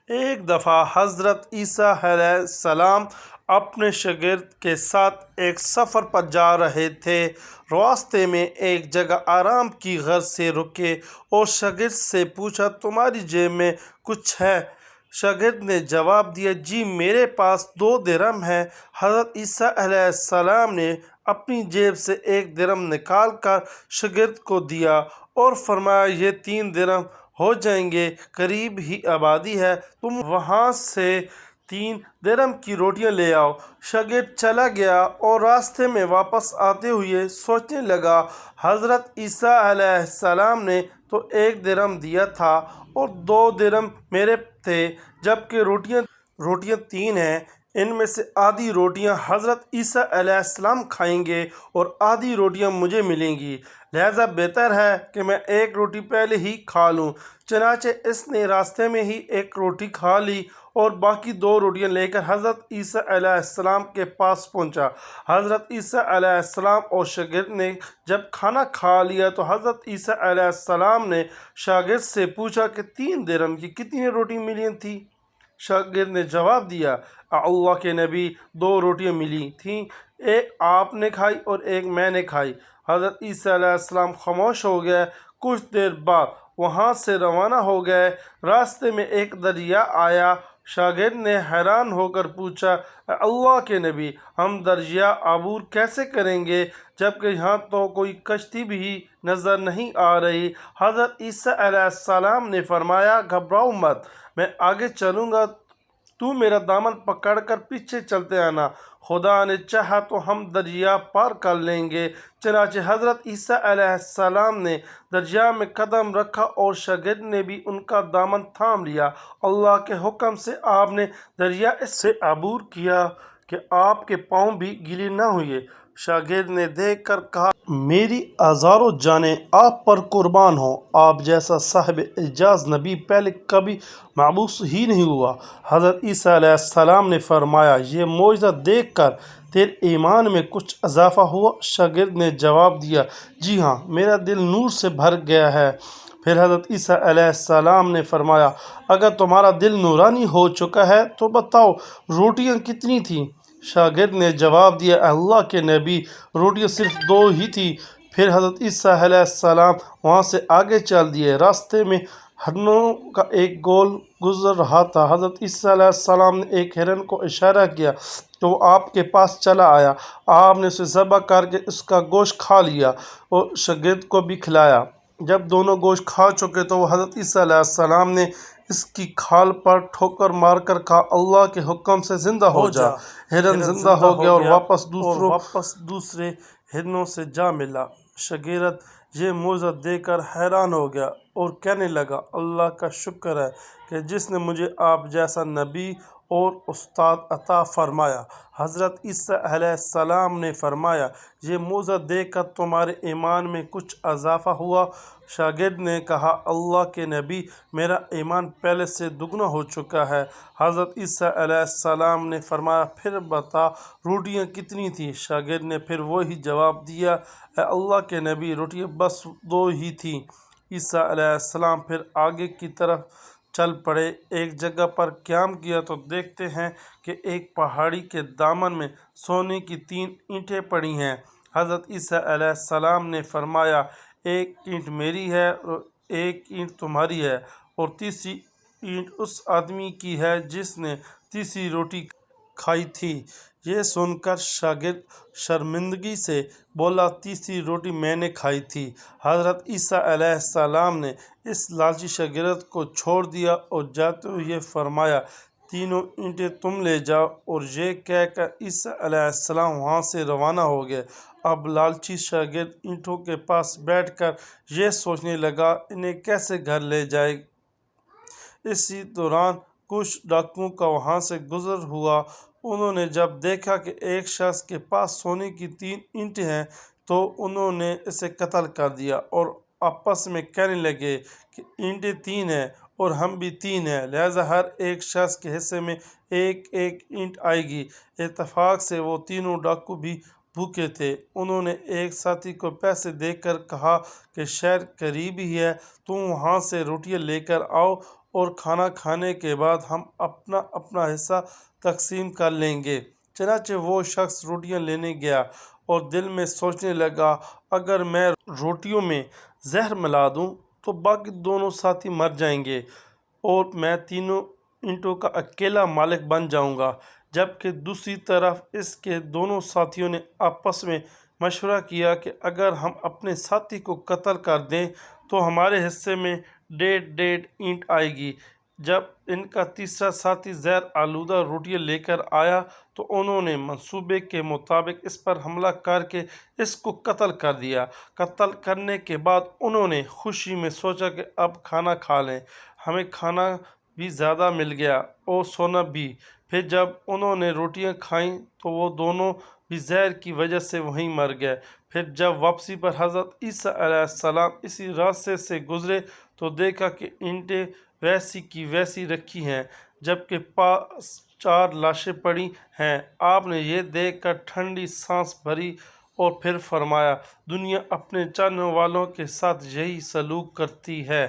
ایک دفعہ حضرت عیسیٰ علیہ السلام اپنے شاگرد کے ساتھ ایک سفر پر جا رہے تھے۔ راستے میں ایک جگہ آرام کی غرض سے رکے اور شاگرد سے پوچھا، تمہاری جیب میں کچھ ہے؟ شاگرد نے جواب دیا، جی میرے پاس 2 درہم ہیں۔ حضرت عیسیٰ علیہ السلام نے اپنی جیب سے 1 درہم نکال کر شاگرد کو دیا اور فرمایا، یہ 3 درہم ہو جائیں گے، قریب ہی آبادی ہے، تم وہاں سے 3 درہم کی روٹیاں لے آؤ۔ شاگرد چلا گیا اور راستے میں واپس آتے ہوئے سوچنے لگا، حضرت عیسیٰ علیہ السلام نے تو 1 درہم دیا تھا اور 2 درہم میرے تھے، جبکہ روٹیاں 3 ہیں، ان میں سے آدھی روٹیاں حضرت عیسیٰ علیہ السلام کھائیں گے اور آدھی روٹیاں مجھے ملیں گی، لہذا بہتر ہے کہ میں 1 روٹی پہلے ہی کھا لوں۔ چنانچہ اس نے راستے میں ہی 1 روٹی کھا لی اور باقی 2 روٹیاں لے کر حضرت عیسیٰ علیہ السلام کے پاس پہنچا۔ حضرت عیسیٰ علیہ السلام اور شاگرد نے جب کھانا کھا لیا تو حضرت عیسیٰ علیہ السلام نے شاگرد سے پوچھا کہ 3 درہم کی کتنی روٹی ملی تھیں؟ شاگرد نے جواب دیا، اللہ کے نبی 2 روٹیاں ملی تھیں، ایک آپ نے کھائی اور ایک میں نے کھائی۔ حضرت عیسیٰ علیہ السلام خاموش ہو گئے۔ کچھ دیر بعد وہاں سے روانہ ہو گئے۔ راستے میں ایک دریا آیا۔ شاگرد نے حیران ہو کر پوچھا، اے اللہ کے نبی، ہم دریا عبور کیسے کریں گے جبکہ یہاں تو کوئی کشتی بھی نظر نہیں آ رہی؟ حضرت عیسیٰ علیہ السلام نے فرمایا، گھبراؤ مت، میں آگے چلوں گا، تو میرا دامن پکڑ کر پیچھے چلتے آنا، خدا نے چاہا تو ہم دریا پار کر لیں گے۔ چنانچہ حضرت عیسیٰ علیہ السلام نے دریا میں قدم رکھا اور شاگرد نے بھی ان کا دامن تھام لیا۔ اللہ کے حکم سے آپ نے دریا اس سے عبور کیا کہ آپ کے پاؤں بھی گیلے نہ ہوئے۔ شاگرد نے دیکھ کر کہا، میری اعضاء و جانیں آپ پر قربان ہوں، آپ جیسا صاحب اعجاز نبی پہلے کبھی مبعوث ہی نہیں ہوا۔ حضرت عیسیٰ علیہ السلام نے فرمایا، یہ معجزہ دیکھ کر تیرے ایمان میں کچھ اضافہ ہوا؟ شاگرد نے جواب دیا، جی ہاں، میرا دل نور سے بھر گیا ہے۔ پھر حضرت عیسیٰ علیہ السلام نے فرمایا، اگر تمہارا دل نورانی ہو چکا ہے تو بتاؤ روٹیاں کتنی تھیں؟ شاگرد نے جواب دیا، اے اللہ کے نبی، روٹیاں صرف 2 ہی تھیں۔ پھر حضرت عیسیٰ علیہ السلام وہاں سے آگے چل دیے۔ راستے میں ہرنوں کا ایک گول گزر رہا تھا۔ حضرت عیسیٰ علیہ السلام نے ایک ہرن کو اشارہ کیا تو وہ آپ کے پاس چلا آیا۔ آپ نے اسے ذبح کر کے اس کا گوشت کھا لیا اور شاگرد کو بھی کھلایا۔ جب دونوں گوشت کھا چکے تو حضرت عیسیٰ علیہ السلام نے اس کی کھال پر ٹھوکر مار کر کہا، اللہ کے حکم سے زندہ ہو جا۔ ہرن زندہ ہو گیا اور واپس دوسرے ہرنوں سے جا ملا۔ شاگرد یہ معجزہ دیکھ کر حیران ہو گیا اور کہنے لگا، اللہ کا شکر ہے کہ جس نے مجھے آپ جیسا نبی اور استاد عطا فرمایا۔ حضرت عیسیٰ علیہ السلام نے فرمایا، یہ معجزہ دیکھ کر تمہارے ایمان میں کچھ اضافہ ہوا؟ شاگرد نے کہا، اللہ کے نبی، میرا ایمان پہلے سے دگنا ہو چکا ہے۔ حضرت عیسیٰ علیہ السلام نے فرمایا، پھر بتا روٹیاں کتنی تھیں؟ شاگرد نے پھر وہی جواب دیا، اے اللہ کے نبی، روٹیاں بس 2 ہی تھیں۔ عیسیٰ علیہ السلام پھر آگے کی طرف چل پڑے۔ ایک جگہ پر قیام کیا تو دیکھتے ہیں کہ ایک پہاڑی کے دامن میں سونے کی 3 اینٹیں پڑی ہیں۔ حضرت عیسیٰ علیہ السلام نے فرمایا، 1 اینٹ میری ہے اور 1 اینٹ تمہاری ہے اور تیسری اینٹ اس آدمی کی ہے جس نے تیسری روٹی کھائی تھی۔ یہ سن کر شاگرد شرمندگی سے بولا، تیسری روٹی میں نے کھائی تھی۔ حضرت عیسیٰ علیہ السلام نے اس لالچی شاگرد کو چھوڑ دیا اور جاتے ہوئے فرمایا، 3 اینٹیں تم لے جاؤ، اور یہ کہہ کر عیسیٰ علیہ السلام وہاں سے روانہ ہو گئے۔ اب لالچی شاگرد اینٹوں کے پاس بیٹھ کر یہ سوچنے لگا، انہیں کیسے گھر لے جائے۔ اسی دوران کچھ ڈاکوؤں کا وہاں سے گزر ہوا۔ انہوں نے جب دیکھا کہ ایک شخص کے پاس سونے کی 3 اینٹیں ہیں تو انہوں نے اسے قتل کر دیا اور آپس میں کہنے لگے کہ اینٹیں 3 ہیں اور ہم بھی 3 ہیں، لہذا ہر ایک شخص کے حصے میں 1 اینٹ آئے گی۔ اتفاق سے وہ تینوں ڈاکو بھی بھوکے تھے۔ انہوں نے ایک ساتھی کو پیسے دے کر کہا کہ شہر قریب ہی ہے، تم وہاں سے روٹیاں لے کر آؤ اور کھانا کھانے کے بعد ہم اپنا اپنا حصہ تقسیم کر لیں گے۔ چنانچہ وہ شخص روٹیاں لینے گیا اور دل میں سوچنے لگا، اگر میں روٹیوں میں زہر ملا دوں تو باقی دونوں ساتھی مر جائیں گے اور میں تینوں اینٹوں کا اکیلا مالک بن جاؤں گا۔ جبکہ دوسری طرف اس کے دونوں ساتھیوں نے آپس میں مشورہ کیا کہ اگر ہم اپنے ساتھی کو قتل کر دیں تو ہمارے حصے میں 1.5 اینٹ آئے گی۔ جب ان کا تیسرا ساتھی زہر آلودہ روٹیاں لے کر آیا تو انہوں نے منصوبے کے مطابق اس پر حملہ کر کے اس کو قتل کر دیا۔ قتل کرنے کے بعد انہوں نے خوشی میں سوچا کہ اب کھانا کھا لیں، ہمیں کھانا بھی زیادہ مل گیا اور سونا بھی۔ پھر جب انہوں نے روٹیاں کھائیں تو وہ دونوں بھی زہر کی وجہ سے وہیں مر گئے۔ پھر جب واپسی پر حضرت عیسیٰ علیہ السلام اسی راستے سے گزرے تو دیکھا کہ اینٹیں ویسی کی ویسی رکھی ہیں، جبکہ پاس 4 لاشیں پڑی ہیں۔ آپ نے یہ دیکھ کر ٹھنڈی سانس بھری اور پھر فرمایا، دنیا اپنے چاہنے والوں کے ساتھ یہی سلوک کرتی ہے۔